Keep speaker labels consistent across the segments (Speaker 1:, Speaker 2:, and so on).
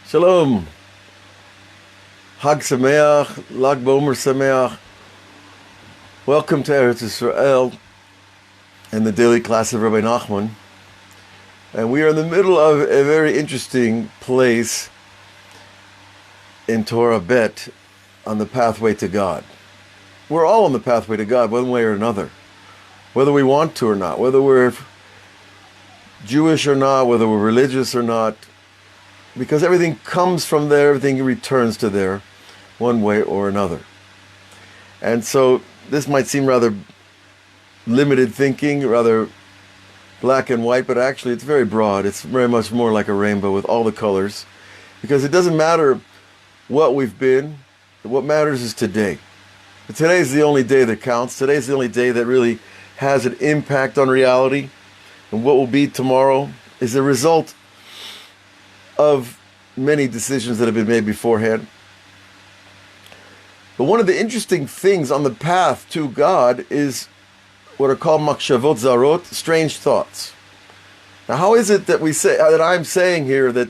Speaker 1: Shalom. Hag Sameach, Lag Bomer Sameach. Welcome to Eretz Israel and the daily class of Rabbi Nachman. And we are in the middle of a very interesting place in Torah Bet on the pathway to God. We're all on the pathway to God one way or another, whether we want to or not, whether we're Jewish or not, whether we're religious or not, because everything comes from there, everything returns to there, one way or another. And so this might seem rather limited thinking, rather black and white, but actually it's very broad. It's very much more like a rainbow with all the colors, because it doesn't matter what we've been. What matters is today. Today is the only day that counts. Today is the only day that really has an impact on reality. And what will be tomorrow is a result of many decisions that have been made beforehand. But one of the interesting things on the path to God is what are called makshavot zarot, strange thoughts. Now, how is it that I'm saying here that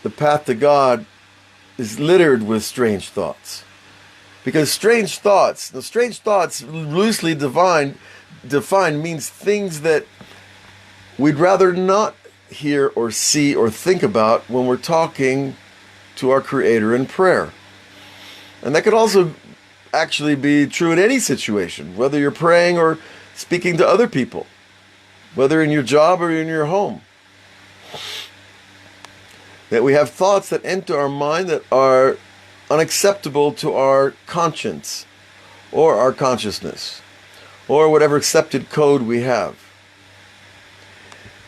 Speaker 1: the path to God is littered with strange thoughts? Because strange thoughts loosely defined means things that we'd rather not hear or see or think about when we're talking to our Creator in prayer. And that could also actually be true in any situation, whether you're praying or speaking to other people, whether in your job or in your home. That we have thoughts that enter our mind that are unacceptable to our conscience or our consciousness or whatever accepted code we have.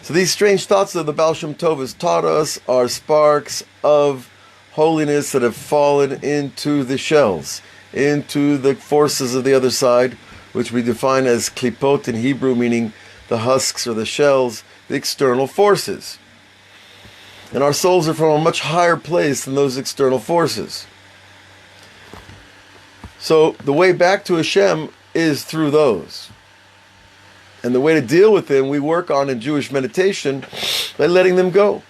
Speaker 1: So these strange thoughts that the Baal Shem Tov has taught us are sparks of holiness that have fallen into the shells, into the forces of the other side, which we define as klipot in Hebrew, meaning the husks or the shells, the external forces. And our souls are from a much higher place than those external forces. So the way back to Hashem is through those. And the way to deal with them, we work on in Jewish meditation by letting them go.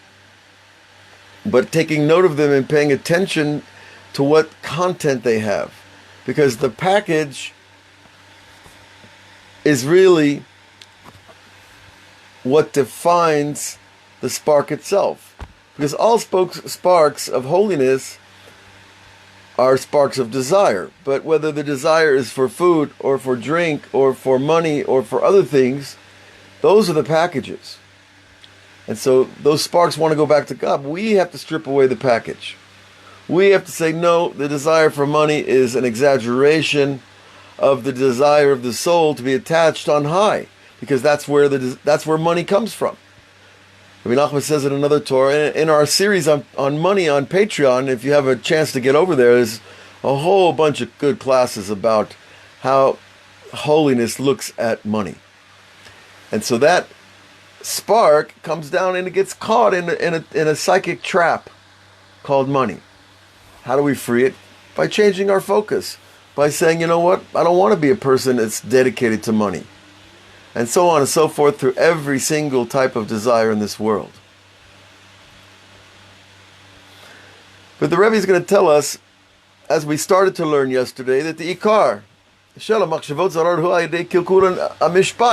Speaker 1: But taking note of them and paying attention to what content they have. Because the package is really what defines the spark itself. Because all sparks of holiness are sparks of desire. But whether the desire is for food or for drink or for money or for other things, those are the packages. And so those sparks want to go back to God. We have to strip away the package. We have to say, no, the desire for money is an exaggeration of the desire of the soul to be attached on high, because that's where money comes from. Rabbi Nachman says in another Torah, in our series on money on Patreon, if you have a chance to get over there, there's a whole bunch of good classes about how holiness looks at money. And so that spark comes down and it gets caught in a psychic trap called money. How do we free it? By changing our focus. By saying, you know what, I don't want to be a person that's dedicated to money. And so on and so forth through every single type of desire in this world. But the Rebbe is going to tell us, as we started to learn yesterday, that the Ikar,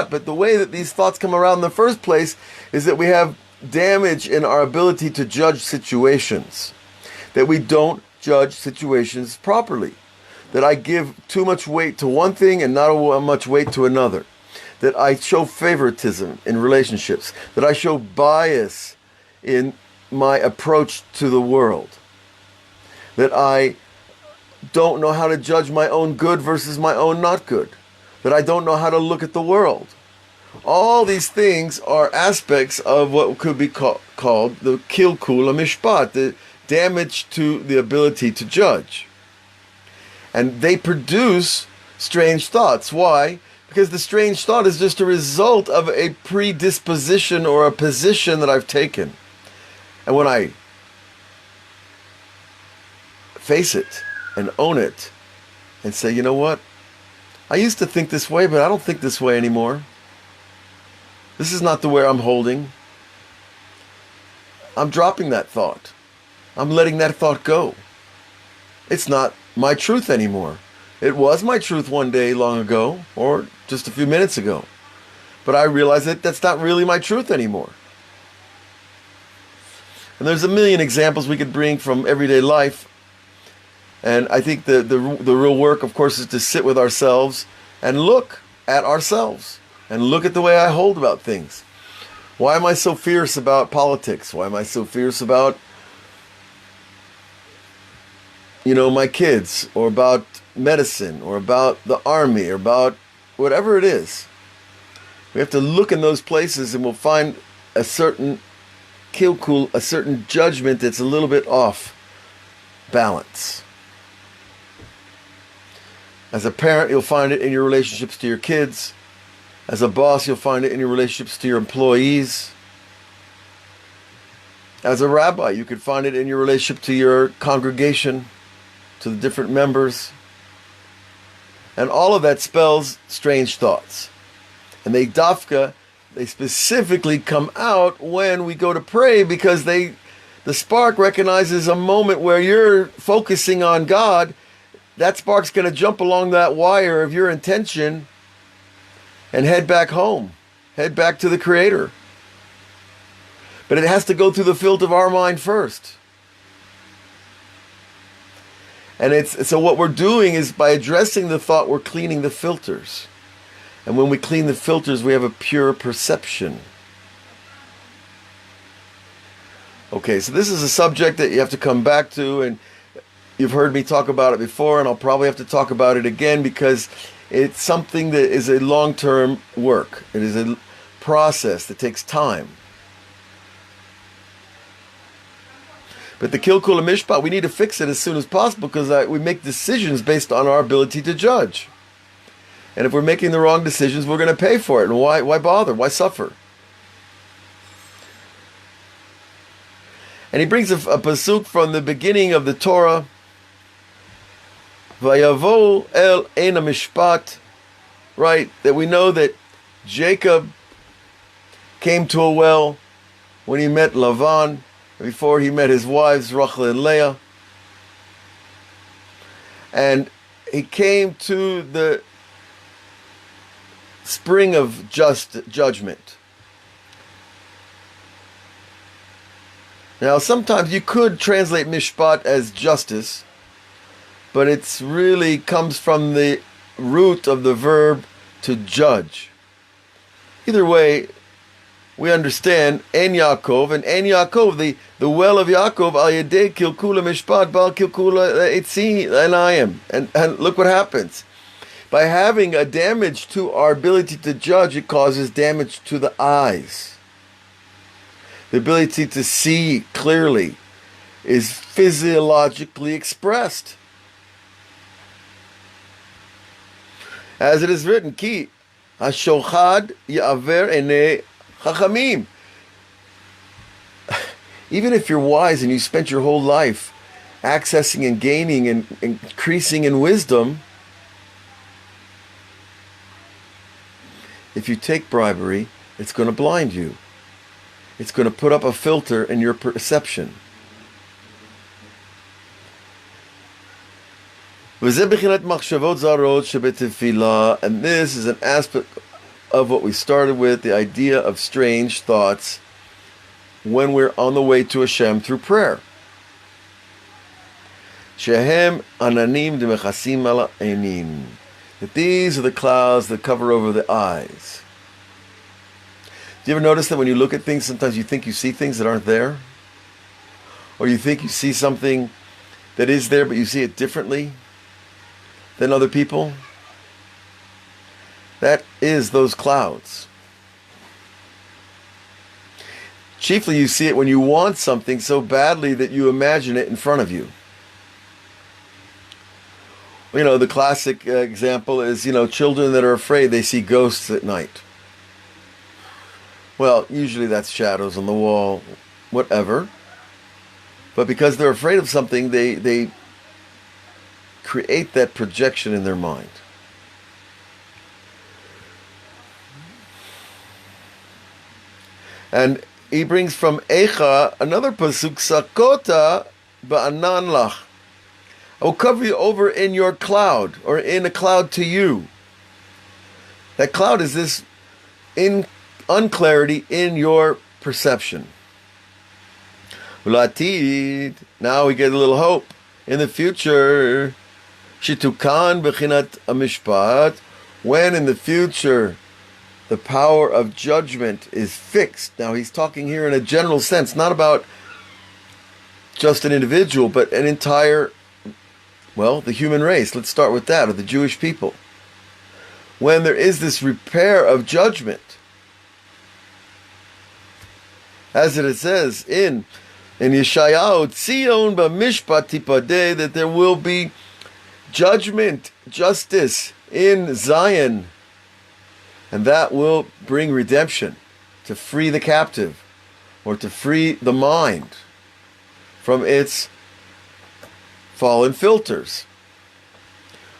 Speaker 1: but the way that these thoughts come around in the first place is that we have damage in our ability to judge situations. That we don't judge situations properly. That I give too much weight to one thing and not much weight to another. That I show favoritism in relationships, that I show bias in my approach to the world, that I don't know how to judge my own good versus my own not good, that I don't know how to look at the world. All these things are aspects of what could be called the kilkul mishpat, the damage to the ability to judge. And they produce strange thoughts. Why? Because the strange thought is just a result of a predisposition or a position that I've taken. And when I face it and own it and say, you know what? I used to think this way, but I don't think this way anymore. This is not the way I'm holding. I'm dropping that thought. I'm letting that thought go. It's not my truth anymore. It was my truth one day long ago, or just a few minutes ago. But I realize that that's not really my truth anymore. And there's a million examples we could bring from everyday life. And I think the real work, of course, is to sit with ourselves and look at ourselves and look at the way I hold about things. Why am I so fierce about politics? Why am I so fierce about, my kids, or about medicine, or about the army, or about whatever it is? We have to look in those places and we'll find a certain kilkul, a certain judgment that's a little bit off balance. As a parent, you'll find it in your relationships to your kids. As a boss, you'll find it in your relationships to your employees. As a rabbi, you could find it in your relationship to your congregation, to the different members. And all of that spells strange thoughts. And they specifically come out when we go to pray, because the spark recognizes a moment where you're focusing on God. That spark's going to jump along that wire of your intention and head back home, head back to the Creator. But it has to go through the filter of our mind first. And so what we're doing is, by addressing the thought, we're cleaning the filters. And when we clean the filters, we have a pure perception. Okay, so this is a subject that you have to come back to, and you've heard me talk about it before, and I'll probably have to talk about it again, because it's something that is a long-term work. It is a process that takes time. But the kilkul mishpat, we need to fix it as soon as possible, because we make decisions based on our ability to judge. And if we're making the wrong decisions, we're going to pay for it. And why bother? Why suffer? And he brings a pasuk from the beginning of the Torah. Vayavo el ein mishpat, right? That we know that Jacob came to a well when he met Lavan, before he met his wives Rachel and Leah. And he came to the spring of just judgment. Now, sometimes you could translate mishpat as justice, but it's really comes from the root of the verb to judge. Either way, we understand En Yaakov, and En Yaakov, the well of Yaakov, Al Yedei Kilkula Mishpat, Bal Kilkula Etzi Enayim. And look what happens. By having a damage to our ability to judge, it causes damage to the eyes. The ability to see clearly is physiologically expressed. As it is written, Ki Hashochad Ya'aver Enei Chachamim. Even if you're wise and you spent your whole life accessing and gaining and increasing in wisdom, if you take bribery, it's going to blind you. It's going to put up a filter in your perception. And this is an aspect of what we started with, the idea of strange thoughts when we're on the way to Hashem through prayer. Shehem ananim demechasim ala einim. That these are the clouds that cover over the eyes. Do you ever notice that when you look at things, sometimes you think you see things that aren't there? Or you think you see something that is there, but you see it differently than other people? That is those clouds. Chiefly, you see it when you want something so badly that you imagine it in front of you. You know, the classic example is, children that are afraid, they see ghosts at night. Well, usually that's shadows on the wall, whatever. But because they're afraid of something, they create that projection in their mind. And he brings from Eicha another pasuk, Sakota ba'anan lach. I will cover you over in your cloud, or in a cloud to you. That cloud is this unclarity in your perception. Ulatid, now we get a little hope. In the future, shitukan bechinat amishpat, when in the future the power of judgment is fixed. Now he's talking here in a general sense, not about just an individual, but an entire, the human race. Let's start with that, or the Jewish people. When there is this repair of judgment, as it says in Yeshayahu, Tzion b'mishpat tipadeh, that there will be judgment, justice in Zion, and that will bring redemption, to free the captive, or to free the mind from its fallen filters.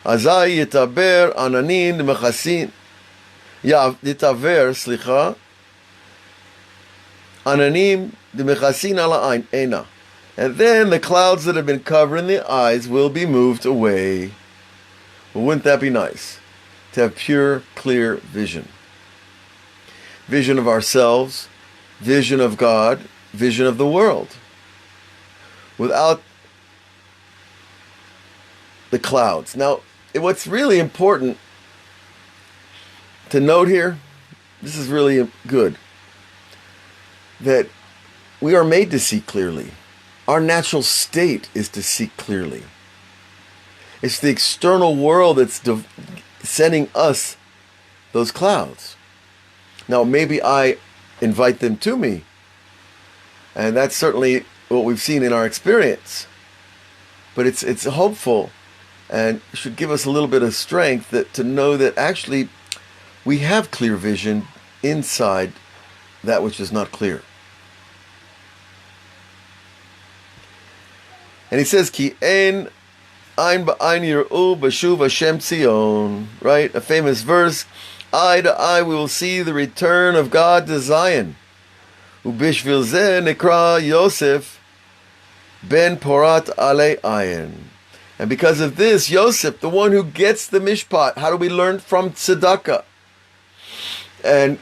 Speaker 1: Azai yitaber ananin mechasin, yitaver ananim demechasin ala eina, and then the clouds that have been covering the eyes will be moved away. Well, wouldn't that be nice? To have pure, clear vision. Vision of ourselves, vision of God, vision of the world. Without the clouds. Now, what's really important to note here, this is really good, that we are made to see clearly. Our natural state is to see clearly. It's the external world that's sending us those clouds. Now, maybe I invite them to me, and that's certainly what we've seen in our experience. But it's hopeful, and should give us a little bit of strength to know that actually we have clear vision inside that which is not clear. And he says, Ki ein ein ba'ain yir'u b'shuv Hashem Tzion, right? A famous verse, eye to eye we will see the return of God to Zion. Ubishvil zeh nekra Yosef ben Porat ale ayin. And because of this, Yosef, the one who gets the mishpat, how do we learn from tzedakah? And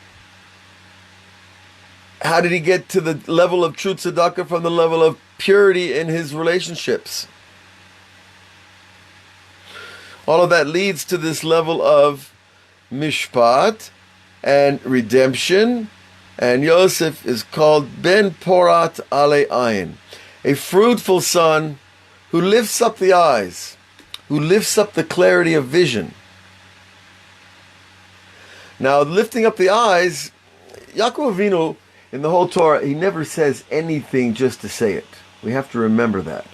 Speaker 1: how did he get to the level of true tzedakah? From the level of purity in his relationships. All of that leads to this level of mishpat and redemption. And Yosef is called Ben Porat Ale Ayin, a fruitful son who lifts up the eyes, who lifts up the clarity of vision. Now, lifting up the eyes, Yaakov Avinu, in the whole Torah, he never says anything just to say it. We have to remember that.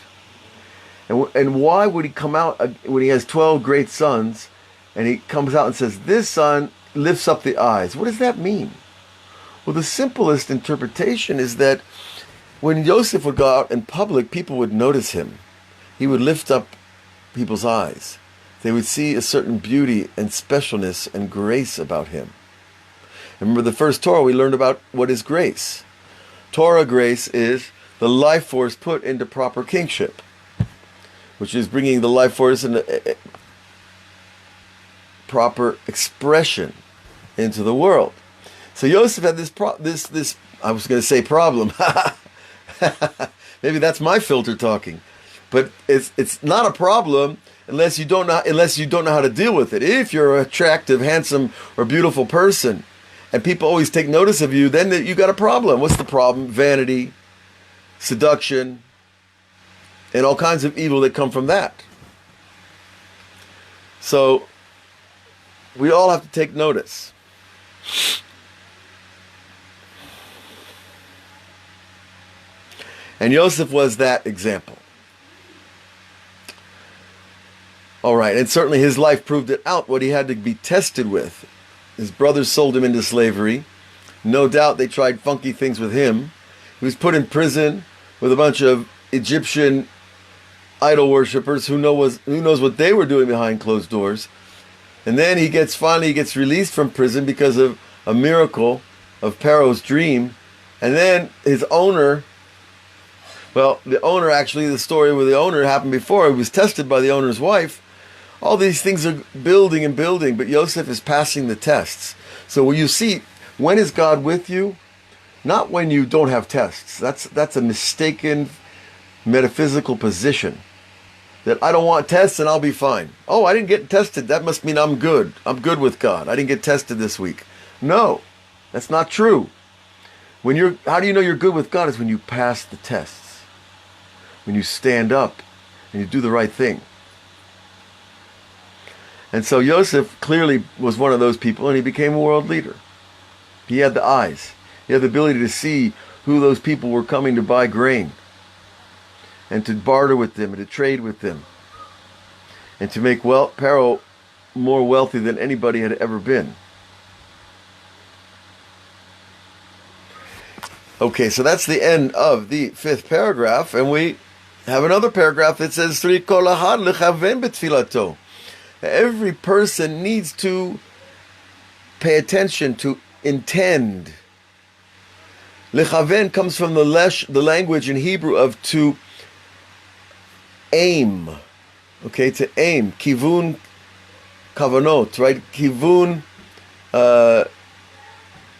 Speaker 1: And why would he come out when he has 12 great sons, and he comes out and says, this son lifts up the eyes? What does that mean? Well, the simplest interpretation is that when Yosef would go out in public, people would notice him. He would lift up people's eyes. They would see a certain beauty and specialness and grace about him. Remember the first Torah, we learned about what is grace. Torah grace is the life force put into proper kingship, which is bringing the life force into proper expression into the world. So Yosef had this I was going to say problem. Maybe that's my filter talking, but it's not a problem unless you don't know how to deal with it. If you're an attractive, handsome, or beautiful person, and people always take notice of you, then you got a problem. What's the problem? Vanity, seduction, and all kinds of evil that come from that. So we all have to take notice. And Yosef was that example. All right, and certainly his life proved it out, what he had to be tested with. His brothers sold him into slavery. No doubt they tried funky things with him. He was put in prison with a bunch of Egyptian idol worshippers who knows what they were doing behind closed doors. And then he gets released from prison because of a miracle of Pharaoh's dream. And then his owner Well, the owner, actually, the story with the owner happened before. He was tested by the owner's wife. All these things are building and building, but Yosef is passing the tests. So when you see, when is God with you? Not when you don't have tests. That's a mistaken metaphysical position. That I don't want tests and I'll be fine. Oh, I didn't get tested. That must mean I'm good. I'm good with God. I didn't get tested this week. No, that's not true. How do you know you're good with God? Is when you pass the tests. When you stand up and you do the right thing. And so Yosef clearly was one of those people, and he became a world leader. He had the eyes. He had the ability to see who those people were coming to buy grain, and to barter with them, and to trade with them, and to make Pharaoh more wealthy than anybody had ever been. Okay, so that's the end of the 5th paragraph, and we have another paragraph that says, every person needs to pay attention, to intend. Lechaven comes from the language in Hebrew of to aim. Okay, to aim. Kivun kavanot, right? Kivun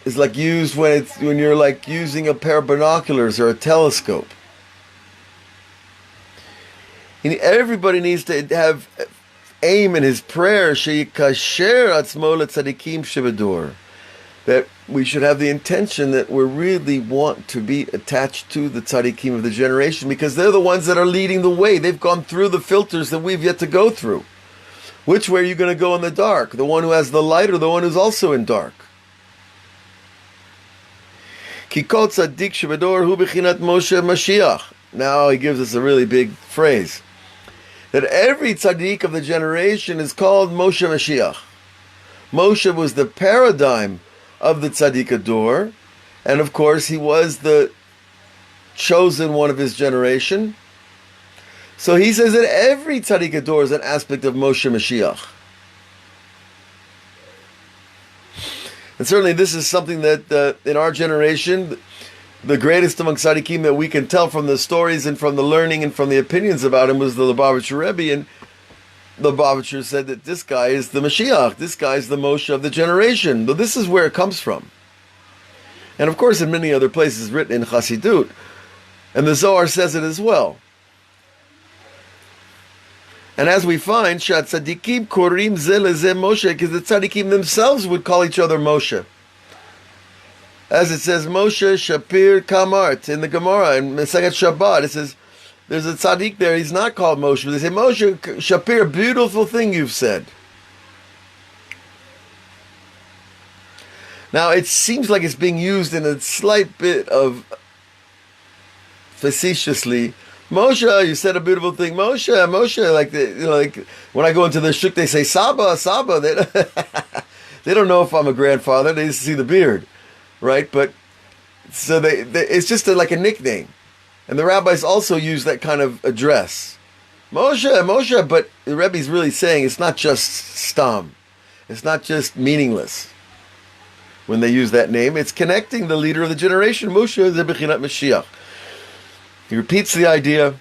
Speaker 1: is like used when you're like using a pair of binoculars or a telescope. And everybody needs to have aim in his prayer, that we should have the intention that we really want to be attached to the tzaddikim of the generation, because they're the ones that are leading the way. They've gone through the filters that we've yet to go through. Which way are you going to go in the dark? The one who has the light, or the one who's also in dark? Kikot tzaddik shebedor hu bechinat Moshe Mashiach. Now he gives us a really big phrase. That every tzaddik of the generation is called Moshe Mashiach. Moshe was the paradigm of the tzaddik ador, and of course he was the chosen one of his generation. So he says that every tzaddik ador is an aspect of Moshe Mashiach. And certainly this is something that in our generation, the greatest among tzaddikim that we can tell from the stories and from the learning and from the opinions about him was the Lubavitcher Rebbe. And the Lubavitcher said that this guy is the Mashiach, this guy is the Moshe of the generation. Though this is where it comes from. And of course in many other places written in Chassidut. And the Zohar says it as well. And as we find, Shat Tzadikim Korim Ze Leze Moshe, because the Tzadikim themselves would call each other Moshe. As it says, Moshe Shapir Kamart in the Gemara, in Masechet Shabbat, it says, there's a tzaddik there, he's not called Moshe, but they say, Moshe Shapir, beautiful thing you've said. Now, it seems like it's being used in a slight bit of facetiously. Moshe, you said a beautiful thing. Moshe, like when I go into the shuk, they say Saba, Saba. They don't know if I'm a grandfather. They just see the beard, right? But so it's just like a nickname, and the rabbis also use that kind of address, Moshe. But the Rebbe's really saying it's not just stam, it's not just meaningless. When they use that name, it's connecting the leader of the generation. Moshe is the bechinat Mashiach. He repeats the idea,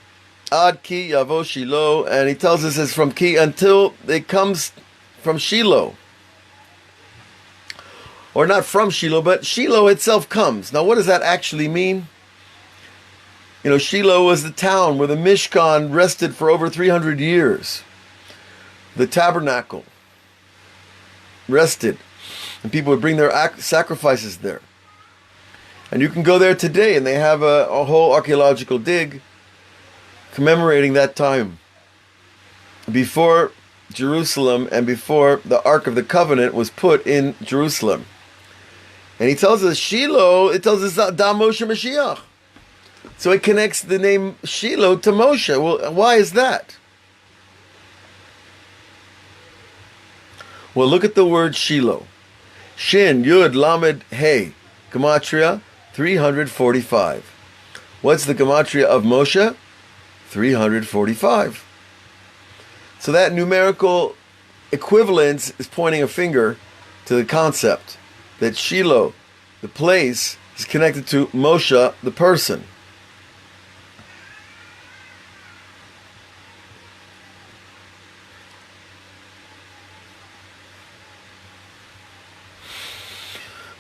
Speaker 1: Ad ki yavo Shiloh, and he tells us it's from ki until it comes from Shiloh. Or not from Shiloh, but Shiloh itself comes. Now what does that actually mean? You know, Shiloh was the town where the Mishkan rested for over 300 years. The tabernacle rested, and people would bring their sacrifices there. And you can go there today, and they have a whole archaeological dig commemorating that time before Jerusalem and before the Ark of the Covenant was put in Jerusalem. And he tells us Shiloh, it tells us Da Moshe Mashiach. So it connects the name Shiloh to Moshe. Well, why is that? Well, look at the word Shiloh. Shin, Yud, Lamed, Hey. Gematria 345. What's the gematria of Moshe? 345. So that numerical equivalence is pointing a finger to the concept that Shiloh, the place, is connected to Moshe, the person.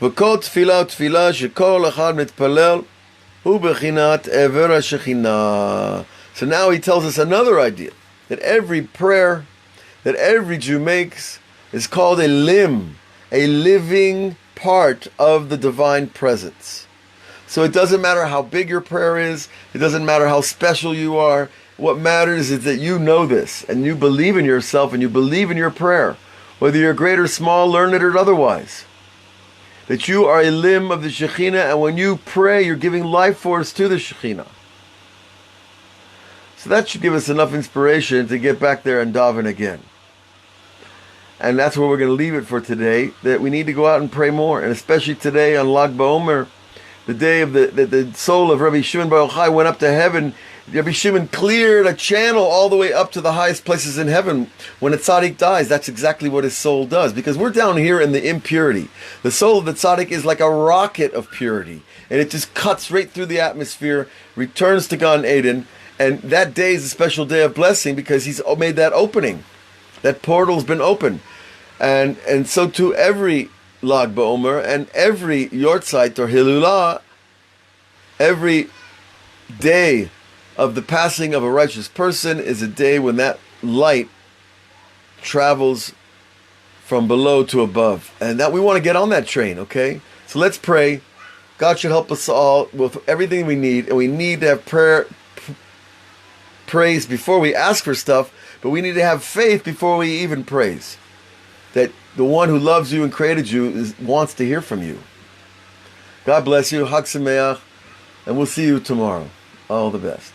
Speaker 1: וכל תפילה ותפילה שכל אחד מתפלל הוא בחינת עבר השכינה. So now he tells us another idea, that every prayer that every Jew makes is called a limb, a living part of the divine presence. So it doesn't matter how big your prayer is, it doesn't matter how special you are. What matters is that you know this, and you believe in yourself, and you believe in your prayer, whether you're great or small, learned or otherwise. That you are a limb of the Shekhinah, and when you pray, you're giving life force to the Shekhinah. So that should give us enough inspiration to get back there and daven again. And that's where we're going to leave it for today, that we need to go out and pray more, and especially today on Lag BaOmer, the day of the soul of Rabbi Shimon Bar Yochai went up to heaven. Rabbi Shimon cleared a channel all the way up to the highest places in heaven. When a tzaddik dies, that's exactly what his soul does, because we're down here in the impurity. The soul of the tzaddik is like a rocket of purity, and it just cuts right through the atmosphere, returns to Gan Eden, and that day is a special day of blessing because he's made that opening. That portal's been opened. And so too every Lag BaOmer and every Yortzeit or Hilulah, every day of the passing of a righteous person is a day when that light travels from below to above. And that we want to get on that train, okay? So let's pray. God should help us all with everything we need. And we need to have praise before we ask for stuff. But we need to have faith before we even praise. That the one who loves you and created you wants to hear from you. God bless you. Hag Sameach. And we'll see you tomorrow. All the best.